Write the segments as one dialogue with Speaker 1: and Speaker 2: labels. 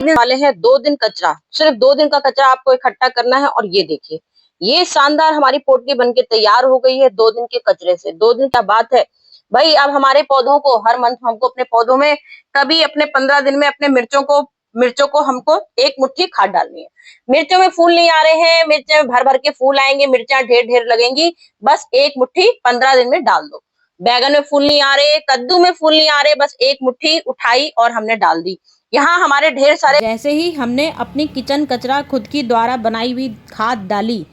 Speaker 1: वाले हैं 2 दिन कचरा, सिर्फ 2 दिन का कचरा आपको इकट्ठा करना है। और ये देखिए, ये शानदार हमारी पोटली बनके तैयार हो गई है 2 दिन के कचरे से। 2 दिन क्या बात है भाई। अब हमारे पौधों को हर मंथ हमको अपने पौधों में कभी अपने 15 दिन में अपने मिर्चों को हमको 1 मुट्ठी खाद डालनी है। मिर्चों में फूल नहीं आ रहे हैं, मिर्चों में भर भर के फूल आएंगे, मिर्चा ढेर ढेर लगेंगी, बस 1 मुट्ठी 15 दिन में डाल दो। बैगन में फूल नहीं आ रहे, कद्दू में फूल नहीं आ रहे, बस 1 मुट्ठी उठाई और हमने डाल दी। यहाँ हमारे ढेर सारे
Speaker 2: जैसे ही हमने अपनी किचन कचरा खुद की द्वारा बनाई हुई खाद डाली,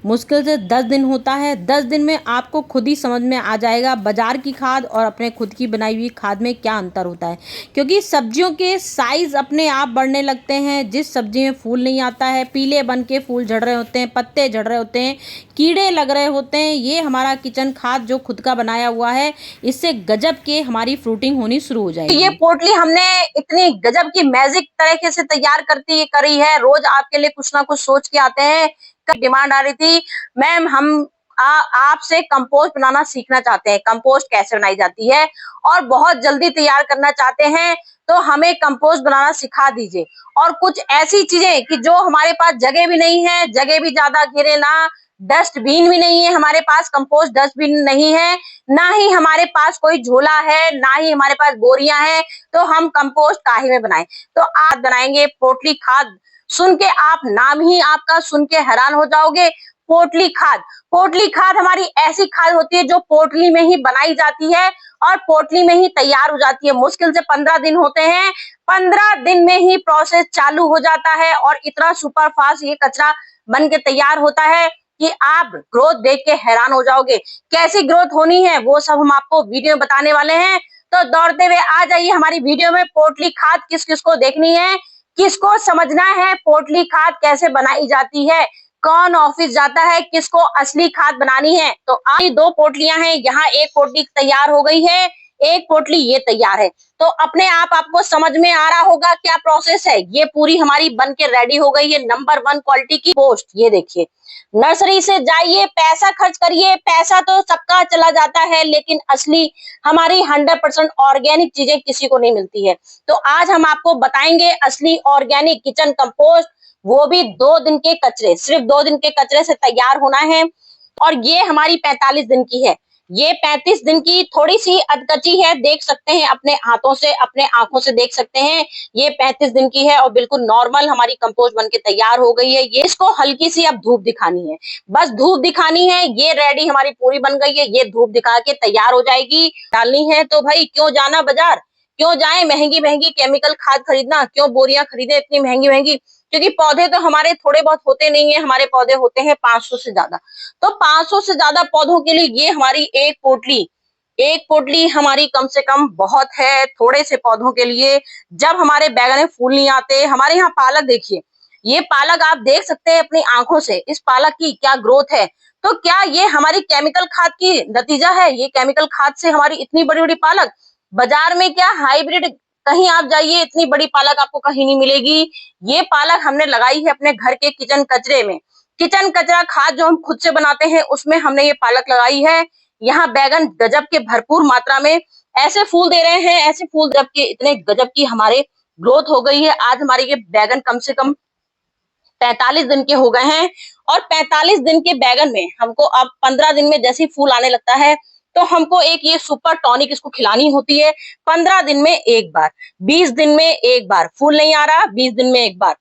Speaker 2: मुश्किल से 10 दिन होता है। 10 दिन में आपको खुद ही समझ में आ जाएगा बाजार की खाद और अपने खुद की बनाई हुई खाद में क्या अंतर होता है। क्योंकि सब्जियों के साइज़ अपने आप बढ़ने लगते हैं। जिस सब्जी में फूल नहीं आता है, पीले बन के फूल झड़ रहे होते हैं, पत्ते झड़ रहे होते हैं, कीड़े लग रहे होते हैं, ये हमारा किचन खाद जो खुद का बनाया हुआ है, इससे गजब के हमारी फ्रूटिंग होनी शुरू हो जाएगी।
Speaker 1: ये पोटली हमने इतनी गजब की मैजिक तरीके से तैयार करी है। रोज आपके लिए कुछ ना कुछ सोच के आते हैं। डिमांड आ रही थी, मैम हम आपसे कंपोस्ट बनाना सीखना चाहते हैं, कंपोस्ट कैसे बनाई जाती है और बहुत जल्दी तैयार करना चाहते हैं, तो हमें कंपोस्ट बनाना सिखा दीजिए। और कुछ ऐसी चीजें कि जो हमारे पास जगह भी नहीं है, जगह भी ज्यादा घेरे ना, डस्टबिन भी नहीं है हमारे पास, कंपोस्ट डस्टबिन नहीं है, ना ही हमारे पास कोई झोला है, ना ही हमारे पास बोरियां हैं, तो हम कंपोस्ट काहे में बनाएं। तो आज बनाएंगे पोटली खाद। सुन के आप नाम ही आपका सुन के हैरान हो जाओगे, पोटली खाद। पोटली खाद हमारी ऐसी खाद होती है जो पोटली में ही बनाई जाती है और पोटली में ही तैयार हो जाती है। मुश्किल से 15 दिन होते हैं, 15 दिन में ही प्रोसेस चालू हो जाता है और इतना सुपर फास्ट ये कचरा बन के तैयार होता है कि आप ग्रोथ देख के हैरान हो जाओगे। कैसी ग्रोथ होनी है वो सब हम आपको वीडियो में बताने वाले हैं। तो दौड़ते हुए आ जाइए हमारी वीडियो में। पोटली खाद किस किस को देखनी है, किसको समझना है पोटली खाद कैसे बनाई जाती है, कौन ऑफिस जाता है, किसको असली खाद बनानी है। तो आज 2 पोटलियां हैं, यहाँ 1 पोटली तैयार हो गई है, 1 पोटली ये तैयार है। तो अपने आप आपको समझ में आ रहा होगा क्या प्रोसेस है। ये पूरी हमारी बन के रेडी हो गई है, नंबर 1 क्वालिटी की पोस्ट। ये देखिए, नर्सरी से जाइए, पैसा खर्च करिए, पैसा तो सबका चला जाता है, लेकिन असली हमारी 100% ऑर्गेनिक चीजें किसी को नहीं मिलती है। तो आज हम आपको बताएंगे असली ऑर्गेनिक किचन कंपोस्ट, वो भी 2 दिन के कचरे, सिर्फ 2 दिन के कचरे से तैयार होना है। और ये हमारी 45 दिन की है। ये 35 दिन की थोड़ी सी अधकच्ची है, देख सकते हैं अपने हाथों से, अपने आंखों से देख सकते हैं। ये 35 दिन की है और बिल्कुल नॉर्मल हमारी कंपोस्ट बनके तैयार हो गई है। ये इसको हल्की सी अब धूप दिखानी है, बस धूप दिखानी है। ये रेडी हमारी पूरी बन गई है, ये धूप दिखा के तैयार हो जाएगी। डालनी है तो भाई क्यों जाना बाजार, क्यों जाए महंगी महंगी केमिकल खाद खरीदना, क्यों बोरियां खरीदे इतनी महंगी महंगी। क्योंकि पौधे तो हमारे थोड़े बहुत होते नहीं है, हमारे पौधे होते हैं 500 से ज्यादा। तो 500 से ज्यादा पौधों के लिए ये हमारी एक पोटली हमारी कम से कम बहुत है थोड़े से पौधों के लिए। जब हमारे बैगन में फूल नहीं आते, हमारे यहाँ पालक देखिए, ये पालक आप देख सकते हैं अपनी आंखों से, इस पालक की क्या ग्रोथ है। तो क्या ये हमारी केमिकल खाद की नतीजा है? ये केमिकल खाद से हमारी इतनी बड़ी बड़ी पालक, बाजार में क्या हाइब्रिड, कहीं आप जाइए इतनी बड़ी पालक आपको कहीं नहीं मिलेगी। ये पालक हमने लगाई है अपने घर के किचन कचरे में। किचन कचरा खाद जो हम खुद से बनाते हैं उसमें हमने ये पालक लगाई है। यहाँ बैगन गजब के भरपूर मात्रा में ऐसे फूल दे रहे हैं, ऐसे फूल जब के इतने गजब की हमारे ग्रोथ हो गई है। आज हमारे ये बैगन कम से कम 45 दिन के हो गए हैं और 45 दिन के बैगन में हमको अब 15 दिन में जैसे फूल आने लगता है तो हमको एक ये सुपर टॉनिक इसको खिलानी होती है। 15 दिन में एक बार, 20 दिन में एक बार, फूल नहीं आ रहा 20 दिन में एक बार,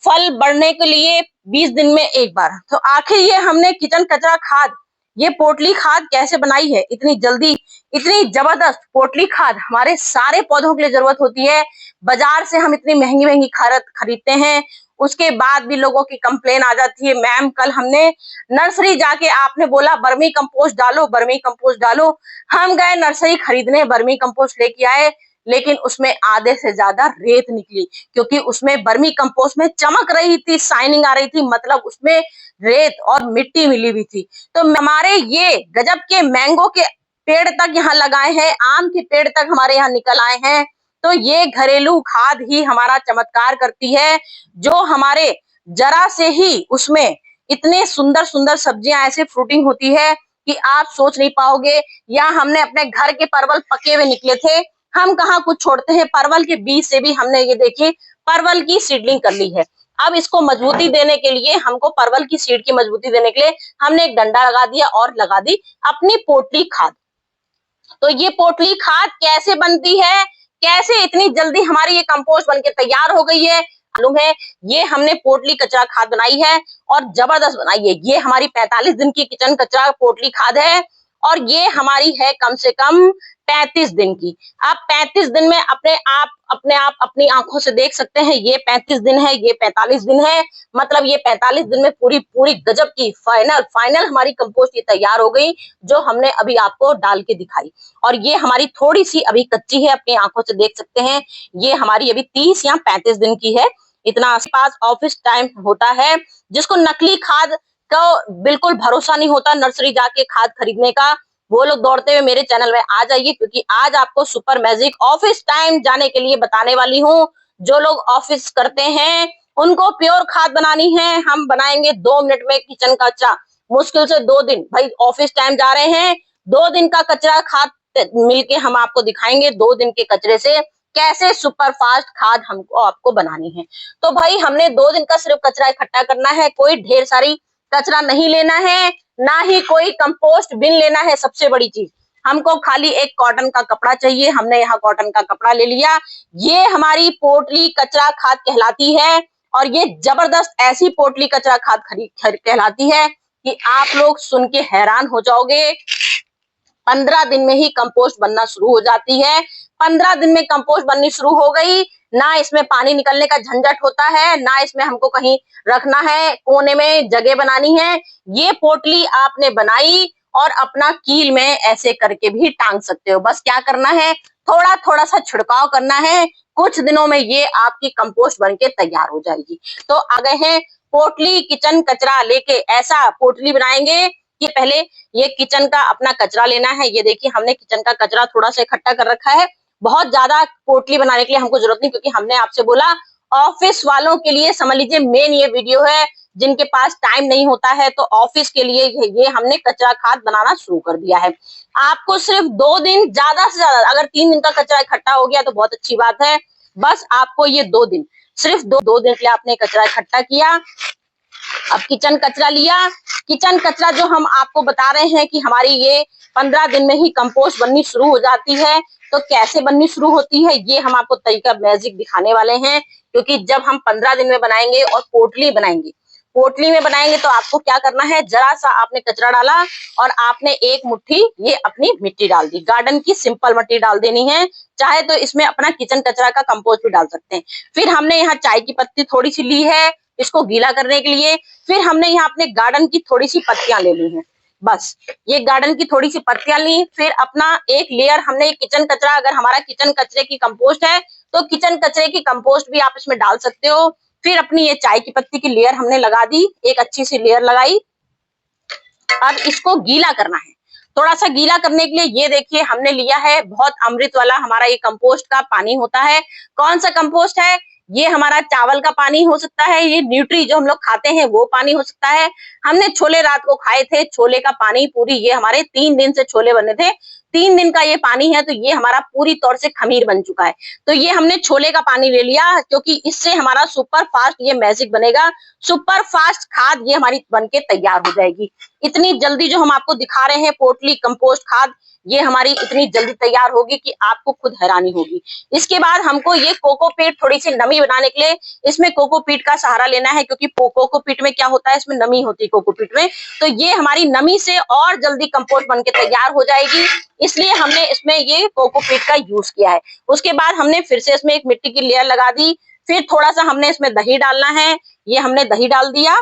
Speaker 1: फल बढ़ने के लिए 20 दिन में एक बार। तो आखिर ये हमने किचन कचरा खाद, ये पोटली खाद कैसे बनाई है इतनी जल्दी, इतनी जबरदस्त पोटली खाद हमारे सारे पौधों के लिए जरूरत होती है। बाजार से हम इतनी महंगी महंगी खाद खरीदते हैं, उसके बाद भी लोगों की कंप्लेन आ जाती है, मैम कल हमने नर्सरी जाके आपने बोला बर्मी कंपोस्ट डालो, बर्मी कंपोस्ट डालो। हम गए नर्सरी खरीदने, बर्मी कंपोस्ट लेके आए, लेकिन उसमें आधे से ज्यादा रेत निकली। क्योंकि उसमें बर्मी कंपोस्ट में चमक रही थी, शाइनिंग आ रही थी, मतलब उसमें रेत और मिट्टी मिली हुई थी। तो हमारे ये गजब के मैंगो के पेड़ तक यहाँ लगाए हैं, आम के पेड़ तक हमारे यहाँ निकल आए हैं। तो ये घरेलू खाद ही हमारा चमत्कार करती है, जो हमारे जरा से ही उसमें इतने सुंदर सुंदर सब्जियां ऐसे फ्रूटिंग होती है कि आप सोच नहीं पाओगे। या हमने अपने घर के परवल पके हुए निकले थे, हम कहाँ कुछ छोड़ते हैं, परवल के बीज से भी हमने ये देखिए परवल की सीडलिंग कर ली है। अब इसको मजबूती देने के लिए हमको परवल की सीड की मजबूती देने के लिए हमने एक डंडा लगा दिया और लगा दी अपनी पोटली खाद। तो ये पोटली खाद कैसे बनती है, कैसे इतनी जल्दी हमारी ये कंपोस्ट बनके तैयार हो गई है मालूम है। ये हमने पोटली कचरा खाद बनाई है और जबरदस्त बनाई है। ये हमारी 45 दिन की किचन कचरा पोटली खाद है और ये हमारी है कम से कम 35 दिन की। आप 35 दिन में अपने आप अपनी आंखों से देख सकते हैं। ये 35 दिन है, ये 45 दिन है, मतलब ये 45 दिन में पूरी पूरी गजब की फाइनल हमारी कंपोस्ट ये तैयार हो गई, जो हमने अभी आपको डाल के दिखाई। और ये हमारी थोड़ी सी अभी कच्ची है, अपनी आंखों से देख सकते हैं। ये हमारी अभी 30 या 35 दिन की है। इतना आस पास ऑफिस टाइम होता है, जिसको नकली खाद का बिल्कुल भरोसा नहीं होता नर्सरी जाके खाद खरीदने का, वो लोग दौड़ते हुए मेरे चैनल में आ जाइए, क्योंकि आज आपको सुपर मैजिक ऑफिस टाइम जाने के लिए बताने वाली हूँ। जो लोग ऑफिस करते हैं उनको प्योर खाद बनानी है। हम बनाएंगे 2 मिनट में किचन का कचरा, मुश्किल से 2 दिन। भाई ऑफिस टाइम जा रहे हैं, 2 दिन का कचरा खाद मिलके हम आपको दिखाएंगे 2 दिन के कचरे से कैसे सुपर फास्ट खाद हमको आपको बनानी है। तो भाई हमने 2 दिन का सिर्फ कचरा इकट्ठा करना है, कोई ढेर सारी कचरा नहीं लेना है, ना ही कोई कंपोस्ट बिन लेना है। सबसे बड़ी चीज, हमको खाली एक कॉटन का कपड़ा चाहिए। हमने यहाँ कॉटन का कपड़ा ले लिया। ये हमारी पोटली कचरा खाद कहलाती है और ये जबरदस्त ऐसी पोटली कचरा खाद कहलाती है कि आप लोग सुन के हैरान हो जाओगे। 15 दिन में ही कंपोस्ट बनना शुरू हो जाती है। 15 दिन में कंपोस्ट बननी शुरू हो गई, ना इसमें पानी निकलने का झंझट होता है, ना इसमें हमको कहीं रखना है, कोने में जगह बनानी है। ये पोटली आपने बनाई और अपना कील में ऐसे करके भी टांग सकते हो। बस क्या करना है, थोड़ा थोड़ा सा छिड़काव करना है, कुछ दिनों में ये आपकी कंपोस्ट बनके तैयार हो जाएगी। तो आ गए हैं पोटली किचन कचरा लेके। ऐसा पोटली बनाएंगे कि पहले ये किचन का अपना कचरा लेना है। ये देखिए हमने किचन का कचरा थोड़ा सा इकट्ठा कर रखा है। बहुत ज्यादा पोटली बनाने के लिए हमको जरूरत नहीं, क्योंकि हमने आपसे बोला ऑफिस वालों के लिए समझ लीजिए मेन ये वीडियो है। जिनके पास टाइम नहीं होता है तो ऑफिस के लिए ये हमने कचरा खाद बनाना शुरू कर दिया है। आपको सिर्फ 2 दिन, ज्यादा से ज्यादा अगर 3 दिन का कचरा इकट्ठा हो गया तो बहुत अच्छी बात है। बस आपको ये 2 दिन, सिर्फ दो दिन के लिए आपने कचरा इकट्ठा किया। अब किचन कचरा लिया। किचन कचरा जो हम आपको बता रहे हैं कि हमारी ये 15 दिन में ही कंपोस्ट बननी शुरू हो जाती है। तो कैसे बननी शुरू होती है ये हम आपको तरीका मैजिक दिखाने वाले हैं, क्योंकि जब हम 15 दिन में बनाएंगे और पोटली में बनाएंगे तो आपको क्या करना है, जरा सा आपने कचरा डाला और आपने एक मुट्ठी ये अपनी मिट्टी डाल दी। गार्डन की सिंपल मिट्टी डाल देनी है, चाहे तो इसमें अपना किचन कचरा का कंपोस्ट भी डाल सकते हैं। फिर हमने यहाँ चाय की पत्ती थोड़ी सी ली है इसको गीला करने के लिए। फिर हमने यहाँ अपने गार्डन की थोड़ी सी पत्तियां ले ली हैं। बस ये गार्डन की थोड़ी सी पत्तियां ली। फिर अपना एक लेयर हमने किचन कचरा, अगर हमारा किचन कचरे की कंपोस्ट है तो किचन कचरे की कंपोस्ट भी आप इसमें डाल सकते हो। फिर अपनी ये चाय की पत्ती की लेयर हमने लगा दी, एक अच्छी सी लेयर लगाई। अब इसको गीला करना है। थोड़ा सा गीला करने के लिए ये देखिए हमने लिया है बहुत अमृत वाला हमारा ये कंपोस्ट का पानी होता है। कौन सा कंपोस्ट है, ये हमारा चावल का पानी हो सकता है, ये न्यूट्री जो हम लोग खाते हैं वो पानी हो सकता है। हमने छोले रात को खाए थे, छोले का पानी पूरी, ये हमारे 3 दिन से छोले बने थे, 3 दिन का ये पानी है। तो ये हमारा पूरी तौर से खमीर बन चुका है। तो ये हमने छोले का पानी ले लिया, क्योंकि इससे हमारा सुपर फास्ट ये मैजिक बनेगा। सुपर फास्ट खाद ये हमारी बनके तैयार हो जाएगी। इतनी जल्दी जो हम आपको दिखा रहे हैं पोटली कंपोस्ट खाद, ये हमारी इतनी जल्दी तैयार होगी कि आपको खुद हैरानी होगी। इसके बाद हमको ये कोकोपीट, थोड़ी सी नमी बनाने के लिए इसमें कोकोपीट का सहारा लेना है, क्योंकि कोकोपीट में क्या होता है, इसमें नमी होती है कोकोपीट में। तो ये हमारी नमी से और जल्दी कंपोस्ट बनके तैयार हो जाएगी, इसलिए हमने इसमें ये कोकोपीट का यूज किया है। उसके बाद हमने फिर से इसमें एक मिट्टी की लेयर लगा दी। फिर थोड़ा सा हमने इसमें दही डालना है, ये हमने दही डाल दिया।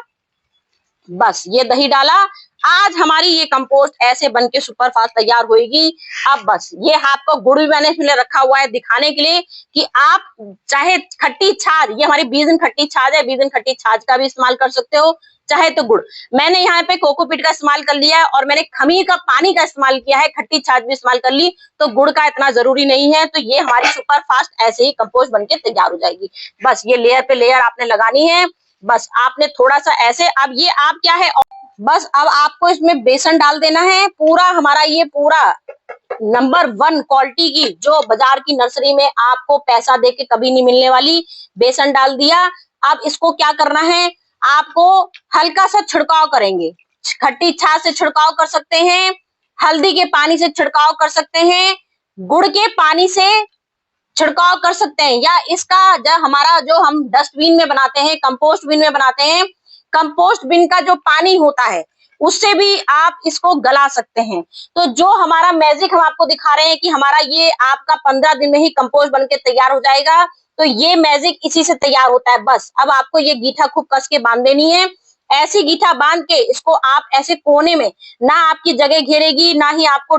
Speaker 1: बस ये दही डाला। आज हमारी ये कंपोस्ट ऐसे बनके सुपर फास्ट तैयार होगी। अब बस ये आपको गुड़ भी मैंने इसमें रखा हुआ है दिखाने के लिए कि आप चाहे खट्टी छाछ, ये हमारी 20 दिन खट्टी छाछ है, 20 दिन खट्टी छाछ का भी इस्तेमाल कर सकते हो, चाहे तो गुड़। मैंने यहाँ पे कोकोपीट का इस्तेमाल कर लिया है और मैंने खमीर का पानी का इस्तेमाल किया है, खट्टी छाछ भी इस्तेमाल कर ली, तो गुड़ का इतना जरूरी नहीं है। तो ये हमारी सुपर फास्ट ऐसे ही कंपोस्ट बनके तैयार हो जाएगी। बस ये लेयर पे लेयर आपने लगानी है। बस आपने थोड़ा सा ऐसे, अब ये आप क्या है, बस अब आपको इसमें बेसन डाल देना है। पूरा हमारा ये पूरा नंबर 1 क्वालिटी की, जो बाजार की नर्सरी में आपको पैसा दे के कभी नहीं मिलने वाली, बेसन डाल दिया। अब इसको क्या करना है, आपको हल्का सा छिड़काव करेंगे। खट्टी छाछ से छिड़काव कर सकते हैं, हल्दी के पानी से छिड़काव कर सकते हैं, गुड़ के पानी से छिड़काव कर सकते हैं, या इसका जब हमारा जो हम डस्टबिन में बनाते हैं, कंपोस्ट बिन में बनाते हैं, कंपोस्ट बिन का जो पानी होता है उससे भी आप इसको गला सकते हैं। तो जो हमारा मैजिक हम आपको दिखा रहे हैं कि हमारा ये आपका 15 दिन में ही कंपोस्ट बनके तैयार हो जाएगा, तो ये मैजिक इसी से तैयार होता है। बस अब आपको ये गीठा खूब कस के बांध देनी है। ऐसी गीठा बांध के इसको आप ऐसे कोने में, ना आपकी जगह घेरेगी, ना ही आपको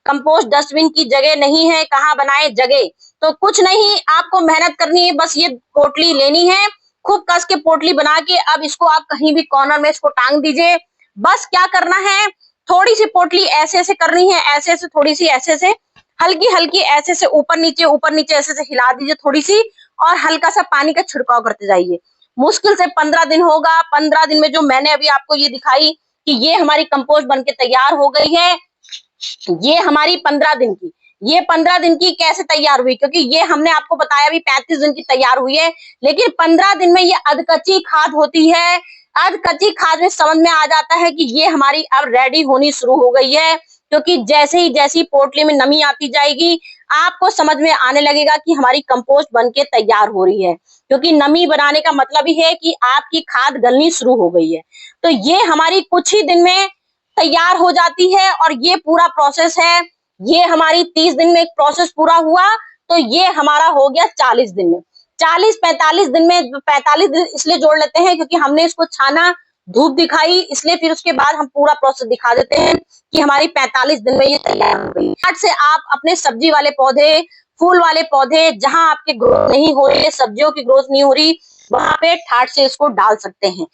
Speaker 1: कंपोस्ट डस्टबिन की जगह नहीं है, कहाँ बनाए जगह, तो कुछ नहीं, आपको मेहनत करनी है। बस ये पोटली लेनी है, खूब कस के पोटली बना के अब इसको आप कहीं भी कॉर्नर में इसको टांग दीजिए। बस क्या करना है, थोड़ी सी पोटली ऐसे ऐसे करनी है, ऐसे ऐसे, थोड़ी सी ऐसे से, हल्की हल्की ऐसे से ऊपर नीचे ऐसे से हिला दीजिए थोड़ी सी, और हल्का सा पानी का छिड़काव करते जाइए। मुश्किल से 15 दिन होगा। 15 दिन में जो मैंने अभी आपको ये दिखाई कि ये हमारी कंपोस्ट बनके तैयार हो गई है, ये हमारी 15 दिन की, ये 15 दिन की कैसे तैयार हुई, क्योंकि ये हमने आपको बताया भी 35 दिन की तैयार हुई है, लेकिन 15 दिन में ये अधकच्ची खाद होती है। अधकच्ची खाद में समझ में आ जाता है कि ये हमारी अब रेडी होनी शुरू हो गई है, क्योंकि जैसी पोटली में नमी आती जाएगी, आपको समझ में आने लगेगा कि हमारी कंपोस्ट बनके तैयार हो रही है, क्योंकि नमी बनाने का मतलब ही है कि आपकी खाद गलनी शुरू हो गई है। तो ये हमारी कुछ ही दिन में तैयार हो जाती है, और ये पूरा प्रोसेस है। ये हमारी 30 दिन में एक प्रोसेस पूरा हुआ, तो ये हमारा हो गया 40 दिन में। 40-45 दिन में, 45 दिन इसलिए जोड़ लेते हैं क्योंकि हमने इसको छाना, धूप दिखाई, इसलिए फिर उसके बाद हम पूरा प्रोसेस दिखा देते हैं कि हमारी 45 दिन में ये तैयार हो गई। आज से आप अपने सब्जी वाले पौधे, फूल वाले पौधे, जहां आपके ग्रोथ नहीं हो रही है, सब्जियों की ग्रोथ नहीं हो रही, वहां पे ठाट से इसको डाल सकते हैं।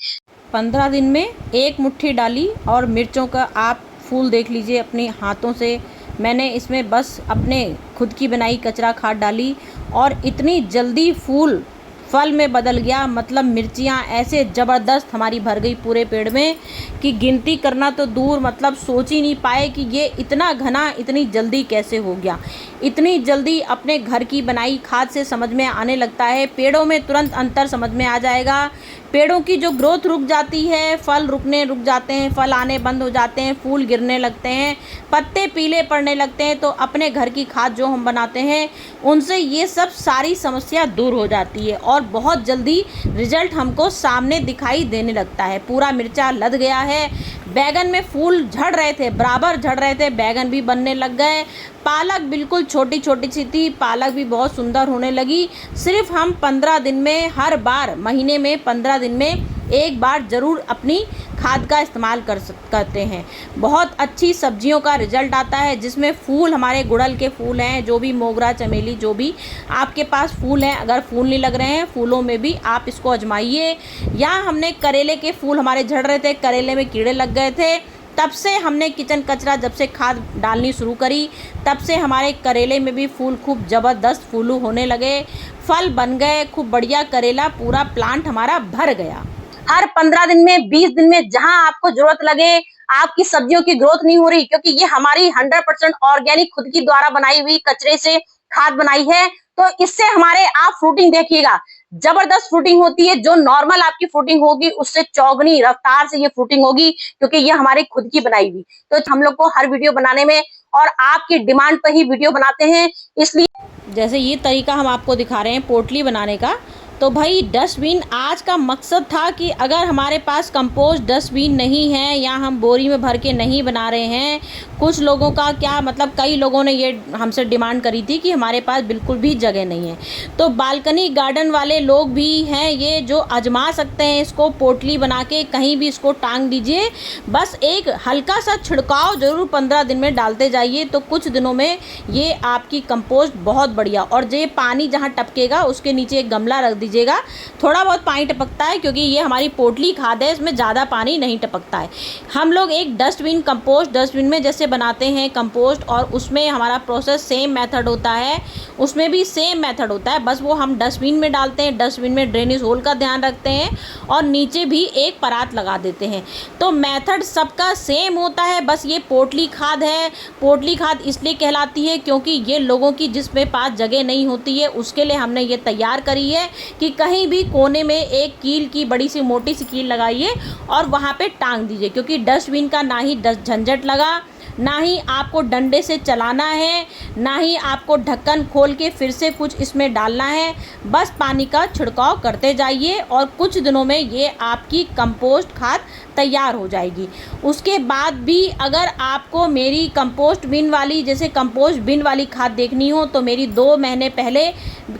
Speaker 2: 15 दिन में एक मुट्ठी डाली, और मिर्चों का आप फूल देख लीजिए अपने हाथों से। मैंने इसमें बस अपने खुद की बनाई कचरा खाद डाली, और इतनी जल्दी फूल फल में बदल गया। मतलब मिर्चियाँ ऐसे ज़बरदस्त हमारी भर गई पूरे पेड़ में कि गिनती करना तो दूर, मतलब सोच ही नहीं पाए कि ये इतना घना इतनी जल्दी कैसे हो गया। इतनी जल्दी अपने घर की बनाई खाद से समझ में आने लगता है, पेड़ों में तुरंत अंतर समझ में आ जाएगा। पेड़ों की जो ग्रोथ रुक जाती है, फल रुक जाते हैं, फल आने बंद हो जाते हैं, फूल गिरने लगते हैं, पत्ते पीले पड़ने लगते हैं, तो अपने घर की खाद जो हम बनाते हैं उनसे ये सब सारी समस्या दूर हो जाती है, और बहुत जल्दी रिजल्ट हमको सामने दिखाई देने लगता है। पूरा मिर्चा लद गया है, बैगन में फूल झड़ रहे थे, बराबर झड़ रहे थे, बैगन भी बनने लग गए, पालक बिल्कुल छोटी छोटी सी थी, पालक भी बहुत सुंदर होने लगी। सिर्फ हम 15 दिन में, हर बार महीने में 15 दिन में एक बार ज़रूर अपनी खाद का इस्तेमाल करते हैं। बहुत अच्छी सब्जियों का रिजल्ट आता है, जिसमें फूल हमारे गुड़हल के फूल हैं, जो भी मोगरा चमेली जो भी आपके पास फूल हैं, अगर फूल नहीं लग रहे हैं, फूलों में भी आप इसको आजमाइए। या हमने करेले के फूल हमारे झड़ रहे थे, करेले में कीड़े लग गए थे, तब से हमने किचन कचरा जब से खाद डालनी शुरू करी, तब से हमारे करेले में भी फूल खूब ज़बरदस्त फूलू होने लगे, फल बन गए, खूब बढ़िया करेला पूरा प्लांट हमारा भर गया।
Speaker 1: हर 15 दिन में, 20 दिन में, जहां आपको जरूरत लगे, आपकी सब्जियों की ग्रोथ नहीं हो रही, क्योंकि ये हमारी 100% ऑर्गेनिक खुद की द्वारा बनाई हुई कचरे से खाद बनाई है, तो इससे हमारे आप फ्रूटिंग देखिएगा, जबरदस्त फ्रूटिंग होती है। जो नॉर्मल आपकी फ्रूटिंग होगी उससे चौगुनी रफ्तार से ये फ्रूटिंग होगी, क्योंकि ये हमारी खुद की बनाई हुई। तो हम लोग को हर वीडियो बनाने में और आपकी डिमांड पर ही वीडियो बनाते हैं, इसलिए
Speaker 2: जैसे ये तरीका हम आपको दिखा रहे हैं पोटली बनाने का, तो भाई डस्टबिन आज का मकसद था कि अगर हमारे पास कंपोस्ट डस्टबिन नहीं है, या हम बोरी में भर के नहीं बना रहे हैं, कुछ लोगों का क्या मतलब, कई लोगों ने ये हमसे डिमांड करी थी कि हमारे पास बिल्कुल भी जगह नहीं है, तो बालकनी गार्डन वाले लोग भी हैं ये जो आजमा सकते हैं इसको, पोटली बना के कहीं भी इसको टांग दीजिए। बस एक हल्का सा छिड़काव ज़रूर 15 दिन में डालते जाइए, तो कुछ दिनों में ये आपकी कंपोस्ट बहुत बढ़िया। और ये पानी जहाँ टपकेगा उसके नीचे एक गमला रख दीजिए, लीजिएगा। थोड़ा बहुत पानी टपकता है क्योंकि ये हमारी पोटली खाद है, इसमें ज़्यादा पानी नहीं टपकता है। हम लोग एक डस्टबिन कंपोस्ट डस्टबिन में जैसे बनाते हैं कंपोस्ट, और उसमें हमारा प्रोसेस सेम मेथड होता है, उसमें भी सेम मेथड होता है, बस वो हम डस्टबिन में डालते हैं, डस्टबिन में ड्रेनेज होल का ध्यान रखते हैं और नीचे भी एक परात लगा देते हैं। तो मेथड सबका सेम होता है, बस ये पोटली खाद है। पोटली खाद इसलिए कहलाती है क्योंकि ये लोगों की जिसमें पास जगह नहीं होती है उसके लिए हमने ये तैयार करी है कि कहीं भी कोने में एक कील की बड़ी सी मोटी सी कील लगाइए और वहाँ पे टांग दीजिए, क्योंकि डस्टबिन का ना ही झंझट लगा, ना ही आपको डंडे से चलाना है, ना ही आपको ढक्कन खोल के फिर से कुछ इसमें डालना है। बस पानी का छिड़काव करते जाइए और कुछ दिनों में ये आपकी कंपोस्ट खाद तैयार हो जाएगी। उसके बाद भी अगर आपको मेरी कंपोस्ट बिन वाली, जैसे कंपोस्ट बिन वाली खाद देखनी हो तो मेरी 2 महीने पहले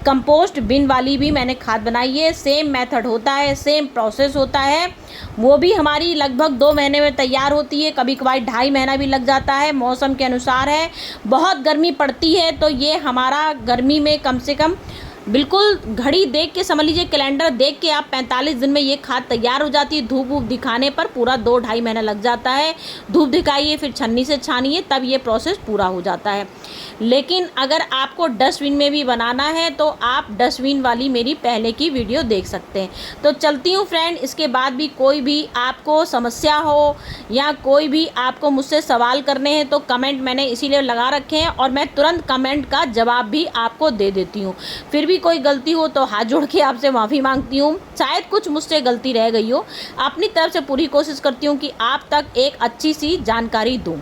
Speaker 2: कंपोस्ट बिन वाली भी मैंने खाद बनाई है। सेम मेथड होता है, सेम प्रोसेस होता है। वो भी हमारी लगभग 2 महीने में तैयार होती है, कभी कभार 2.5 महीना भी लग जाता है, मौसम के अनुसार है। बहुत गर्मी पड़ती है तो ये हमारा गर्मी में कम से कम बिल्कुल घड़ी देख के समझ लीजिए, कैलेंडर देख के आप 45 दिन में ये खाद तैयार हो जाती है। धूप वूप दिखाने पर पूरा 2-2.5 महीना लग जाता है। धूप दिखाइए, फिर छन्नी से छानिए, तब ये प्रोसेस पूरा हो जाता है। लेकिन अगर आपको डस्टबिन में भी बनाना है तो आप डस्टबिन वाली मेरी पहले की वीडियो देख सकते हैं। तो चलती हूँ फ्रेंड, इसके बाद भी कोई भी आपको समस्या हो या कोई भी आपको मुझसे सवाल करने हैं तो कमेंट मैंने इसीलिए लगा रखे हैं और मैं तुरंत कमेंट का जवाब भी आपको दे देती हूँ। फिर भी कोई गलती हो तो हाथ जोड़ के आपसे माफ़ी मांगती हूँ, शायद कुछ मुझसे गलती रह गई हो। अपनी तरफ से पूरी कोशिश करती हूँ कि आप तक एक अच्छी सी जानकारी दूँ।